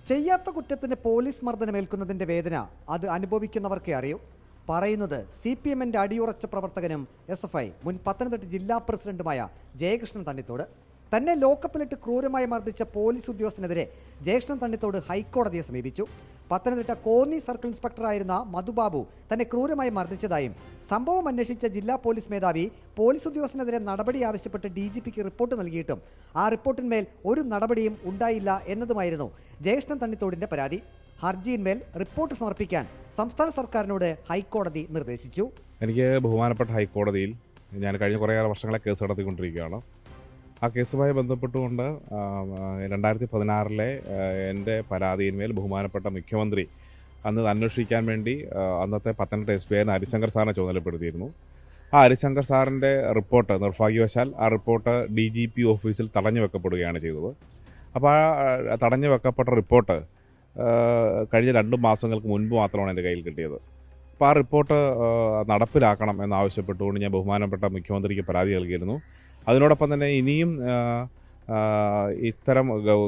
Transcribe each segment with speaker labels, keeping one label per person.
Speaker 1: ചെയ്യാത്ത കുറ്റത്തിന് പോലീസ് മർദ്ദനമേൽക്കുന്നതിന്റെ വേദന അത് അനുഭവിക്കുന്നവർക്കേ അറിയൂ. പറയുന്നത് CPMന്റെ അടിയുറച്ച പ്രവർത്തകനും SFI മുൻ പത്തനംതിട്ട ജില്ലാ പ്രസിഡന്റുമായ ജയകൃഷ്ണൻ തണ്ണിത്തോട്. തന്നെ ലോക്കപ്പിലിട്ട് ക്രൂരമായി മർദ്ദിച്ച പോലീസ് ഉദ്യോഗസ്ഥനെതിരെ ജയകൃഷ്ണൻ തണ്ണിത്തോട് ഹൈക്കോടതിയെ സമീപിച്ചു. പത്തനംതിട്ട കോന്നി സർക്കിൾ ഇൻസ്പെക്ടറായിരുന്ന മധുബാബു തന്നെ ക്രൂരമായി മർദ്ദിച്ചതായും സംഭവം അന്വേഷിച്ച ജില്ലാ പോലീസ് മേധാവി പോലീസ് ഉദ്യോഗസ്ഥനെതിരെ നടപടി ആവശ്യപ്പെട്ട് DGPക്ക് റിപ്പോർട്ട് നൽകിയിട്ടും ആ റിപ്പോർട്ടിന്മേൽ ഒരു നടപടിയും ഉണ്ടായില്ല എന്നതുമായിരുന്നു ജയകൃഷ്ണൻ തണ്ണിത്തോടിന്റെ പരാതി. ഹർജിയിന്മേൽ റിപ്പോർട്ട് സമർപ്പിക്കാൻ സംസ്ഥാന സർക്കാരിനോട് ഹൈക്കോടതി നിർദ്ദേശിച്ചു.
Speaker 2: എനിക്ക് ബഹുമാനപ്പെട്ട ഹൈക്കോടതിയിൽ ഞാൻ കഴിഞ്ഞ കുറേയേറെ വർഷങ്ങളെ കേസ് നടത്തിക്കൊണ്ടിരിക്കുകയാണ്. ആ കേസുമായി ബന്ധപ്പെട്ടുകൊണ്ട് 2016 എൻ്റെ പരാതിയിന്മേൽ ബഹുമാനപ്പെട്ട മുഖ്യമന്ത്രി അന്ന് അന്വേഷിക്കാൻ വേണ്ടി അന്നത്തെ പത്തനംതിട്ട SPI ഹരിശങ്കർ സാറിനെ ചുമതലപ്പെടുത്തിയിരുന്നു. ആ ഹരിശങ്കർ സാറിൻ്റെ റിപ്പോർട്ട് നിർഭാഗ്യവശാൽ ആ റിപ്പോർട്ട് DGP ഓഫീസിൽ തടഞ്ഞു വെക്കപ്പെടുകയാണ് ചെയ്തത്. അപ്പോൾ ആ തടഞ്ഞു വെക്കപ്പെട്ട റിപ്പോർട്ട് കഴിഞ്ഞ 2 മാസങ്ങൾക്ക് മുൻപ് മാത്രമാണ് എൻ്റെ കയ്യിൽ കിട്ടിയത്. അപ്പോൾ ആ റിപ്പോർട്ട് നടപ്പിലാക്കണം എന്നാവശ്യപ്പെട്ടുകൊണ്ട് ഞാൻ ബഹുമാനപ്പെട്ട മുഖ്യമന്ത്രിക്ക് പരാതി നൽകിയിരുന്നു. അതിനോടൊപ്പം തന്നെ ഇനിയും ഇത്തരം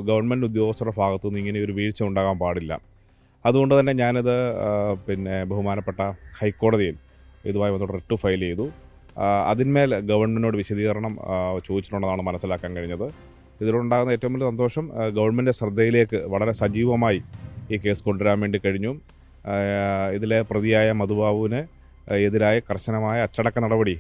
Speaker 2: ഗവൺമെൻറ് ഉദ്യോഗസ്ഥരുടെ ഭാഗത്തുനിന്ന് ഇങ്ങനെ ഒരു വീഴ്ച ഉണ്ടാകാൻ പാടില്ല. അതുകൊണ്ട് തന്നെ ഞാനിത് ബഹുമാനപ്പെട്ട ഹൈക്കോടതിയിൽ ഇതുമായി ബന്ധപ്പെട്ട് റിട്ട് ഫയൽ ചെയ്തു. അതിന്മേൽ ഗവൺമെൻറ്റിനോട് വിശദീകരണം ചോദിച്ചിട്ടുണ്ടെന്നാണ് മനസ്സിലാക്കാൻ കഴിഞ്ഞത്. ഇതിലുണ്ടാകുന്ന ഏറ്റവും വലിയ സന്തോഷം ഗവൺമെൻറ് ശ്രദ്ധയിലേക്ക് വളരെ സജീവമായി ഈ കേസ് കൊണ്ടുവരാൻ വേണ്ടി കഴിഞ്ഞു. ഇതിലെ പ്രതിയായ മധുബാബുവിന് എതിരായ കർശനമായ അച്ചടക്ക നടപടി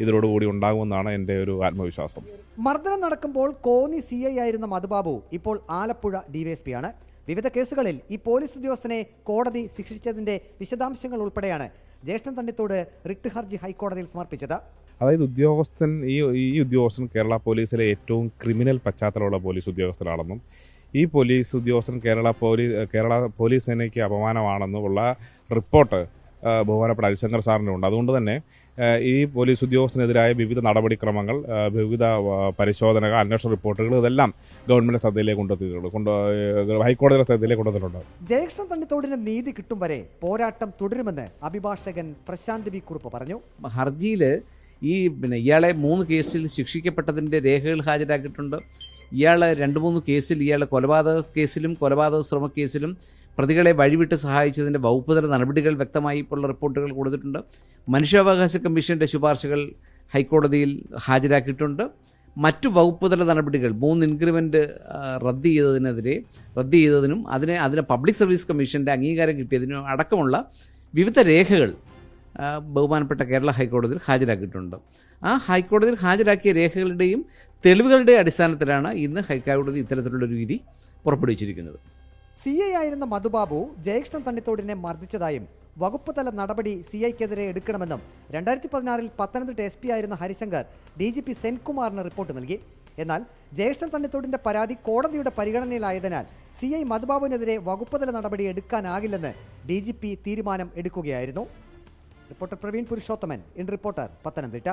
Speaker 2: ഇതിനോടുകൂടി ഉണ്ടാകുമെന്നാണ് എൻ്റെ ഒരു ആത്മവിശ്വാസം.
Speaker 1: മർദ്ദനം നടക്കുമ്പോൾ കോന്നി CI ആയിരുന്ന മധുബാബു ഇപ്പോൾ ആലപ്പുഴ DYSP ആണ്. വിവിധ കേസുകളിൽ ഈ പോലീസ് ഉദ്യോഗസ്ഥനെ കോടതി ശിക്ഷിച്ചതിന്റെ വിശദാംശങ്ങൾ ഉൾപ്പെടെയാണ് ജയകൃഷ്ണൻ തണ്ണിത്തോട് റിട്ട് ഹർജി ഹൈക്കോടതിയിൽ സമർപ്പിച്ചത്.
Speaker 2: അതായത് ഈ ഉദ്യോഗസ്ഥൻ കേരള പോലീസിലെ ഏറ്റവും ക്രിമിനൽ പശ്ചാത്തലമുള്ള പോലീസ് ഉദ്യോഗസ്ഥനാണെന്നും ഈ പോലീസ് ഉദ്യോഗസ്ഥൻ കേരള പോലീസ് സേനയ്ക്ക് അപമാനമാണെന്നുമുള്ള റിപ്പോർട്ട് ബഹുമാനപ്പെട്ട ഹരിശങ്കർ സാറിനുണ്ട്. അതുകൊണ്ട് തന്നെ ഈ പോലീസ് ഉദ്യോഗസ്ഥനെതിരായ വിവിധ നടപടിക്രമങ്ങൾ, വിവിധ പരിശോധനകൾ, അന്വേഷണ റിപ്പോർട്ടുകൾ ഇതെല്ലാം ഗവൺമെന്റ് ശ്രദ്ധയിലേക്ക് ഹൈക്കോടതിയുടെ ശ്രദ്ധയിലേക്ക് കൊണ്ടുവന്നിട്ടുണ്ട്.
Speaker 1: ജയകൃഷ്ണൻ തണ്ണിത്തോടിന് നീതി കിട്ടും വരെ പോരാട്ടം തുടരുമെന്ന് അഭിഭാഷകൻ പ്രശാന്ത് B കുറുപ്പ് പറഞ്ഞു.
Speaker 3: ഹർജിയിൽ ഇയാളെ 3 കേസിൽ ശിക്ഷിക്കപ്പെട്ടതിൻ്റെ രേഖകൾ ഹാജരാക്കിയിട്ടുണ്ട്. ഇയാളെ 2-3 കേസിൽ ഇയാളെ കൊലപാതക കേസിലും കൊലപാതക ശ്രമക്കേസിലും പ്രതികളെ വഴിവിട്ട് സഹായിച്ചതിൻ്റെ വകുപ്പുതല നടപടികൾ വ്യക്തമായി ഉള്ള റിപ്പോർട്ടുകൾ കൊടുത്തിട്ടുണ്ട്. മനുഷ്യാവകാശ കമ്മീഷൻ്റെ ശുപാർശകൾ ഹൈക്കോടതിയിൽ ഹാജരാക്കിയിട്ടുണ്ട്. മറ്റു വകുപ്പുതല നടപടികൾ 3 ഇൻക്രിമെൻ്റ് റദ്ദ് ചെയ്തതിനും അതിന് പബ്ലിക് സർവീസ് കമ്മീഷൻ്റെ അംഗീകാരം കിട്ടിയതിനും അടക്കമുള്ള വിവിധ രേഖകൾ ബഹുമാനപ്പെട്ട കേരള ഹൈക്കോടതിയിൽ ഹാജരാക്കിയിട്ടുണ്ട്. ആ ഹൈക്കോടതിയിൽ ഹാജരാക്കിയ രേഖകളുടെയും തെളിവുകളുടെയും അടിസ്ഥാനത്തിലാണ് ഇന്ന് ഹൈക്കോടതി ഇത്തരത്തിലുള്ളൊരു വിധി പുറപ്പെടുവിച്ചിരിക്കുന്നത്.
Speaker 1: CI ആയിരുന്ന മധുബാബു ജയകൃഷ്ണൻ തണ്ണിത്തോടിനെ മർദ്ദിച്ചതായും വകുപ്പ് തല നടപടി CIക്കെതിരെ എടുക്കണമെന്നും 2016 പത്തനംതിട്ട SP ആയിരുന്ന ഹരിശങ്കർ DGP സെൻകുമാറിന് റിപ്പോർട്ട് നൽകി. എന്നാൽ ജയകൃഷ്ണൻ തണ്ണിത്തോടിന്റെ പരാതി കോടതിയുടെ പരിഗണനയിലായതിനാൽ CI മധുബാബുവിനെതിരെ വകുപ്പ് തല നടപടി എടുക്കാനാകില്ലെന്ന് DGP തീരുമാനം എടുക്കുകയായിരുന്നു. Reporter Praveen Purushothaman, in reporter, Pathanamthitta.